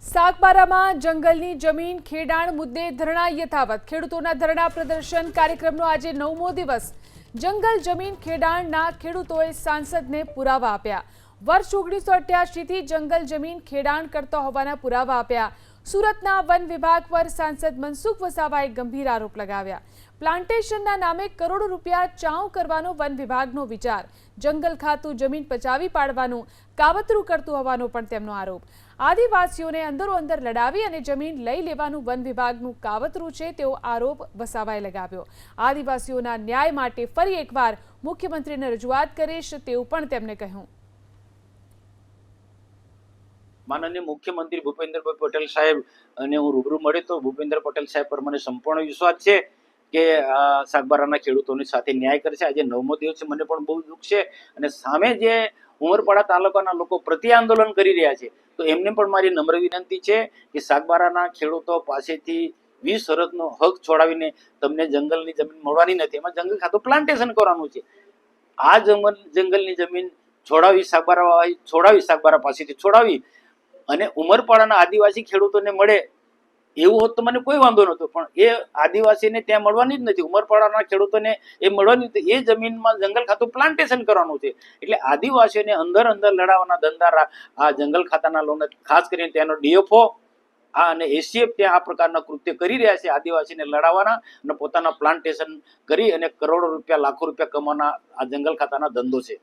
સાગબારામાં જંગલની જમીન ખેડાણ મુદ્દે ધરણા યથાવત. ખેડૂતોના ધરણા પ્રદર્શન કાર્યક્રમનો આજે 9મો દિવસ. જંગલ જમીન ખેડાણના ખેડૂતોએ સાંસદને પુરાવા આપ્યા. વર્ષ 1988થી જંગલ જમીન ખેડાણ કરતા હોવાના પુરાવા આપ્યા. સુરતના વન વિભાગ પર સાંસદ મનસુખ વસાવાએ ગંભીર આરોપ લગાવ્યા. પ્લાન્ટેશનના નામે કરોડો રૂપિયા ચાઉ કરવાનો વન વિભાગનો વિચાર. જંગલ ખાતું જમીન પચાવી પાડવાનું કાવતરું કરતું હોવાનો પણ તેમનો આરોપ. આદિવાસીઓને અંદરોઅંદર લડાવી અને જમીન લઈ લેવાનું વન વિભાગનું કાવતરું છે તેવો આરોપ વસાવાએ લગાવ્યો. આદિવાસીઓના ન્યાય માટે ફરી એકવાર મુખ્યમંત્રીને રજૂઆત કરીશ તેવું પણ તેમણે કહ્યું. માનનીય મુખ્યમંત્રી ભૂપેન્દ્રભાઈ પટેલ સાહેબ અને હું રૂબરૂ મળે તો ભૂપેન્દ્ર પટેલ સાહેબ પર મને સંપૂર્ણ વિશ્વાસ છે કે સાગબારાના ખેડૂતોની સાથે ન્યાય કરશે. આજે 9મો દિવસ છે, મને પણ બહુ દુઃખ છે અને સામે જે ઉમરપાડા તાલુકાના લોકો પ્રતિ આંદોલન કરી રહ્યા છે તો એમને પણ મારી નમ્ર વિનંતી છે કે સાગબારાના ખેડૂતો પાસેથી 20 વર્ષનો હક છોડાવીને તમને જંગલની જમીન મળવાની નથી, એમાં જંગલ ખાતું પ્લાન્ટેશન કરવાનું છે. આ જંગલની જમીન સાગબારા પાસેથી છોડાવી અને ઉમરપાડાના આદિવાસી ખેડૂતોને મળે એવું હોત તો મને કોઈ વાંધો નહોતો, પણ એ આદિવાસીને ત્યાં મળવાની જ નથી. ઉમરપાડાના ખેડૂતોને એ મળવાની નથી. એ જમીનમાં જંગલ ખાતું પ્લાન્ટેશન કરવાનું છે. એટલે આદિવાસીઓને અંદર લડાવવાના ધંધા આ જંગલ ખાતાના લોન, ખાસ કરીને ત્યાંનો ડીએફઓ અને એસીએફ ત્યાં આ પ્રકારના કૃત્ય કરી રહ્યા છે. આદિવાસીને લડાવવાના અને પોતાના પ્લાન્ટેશન કરી અને કરોડો રૂપિયા, લાખો રૂપિયા કમાવાના આ જંગલ ખાતાના ધંધો છે.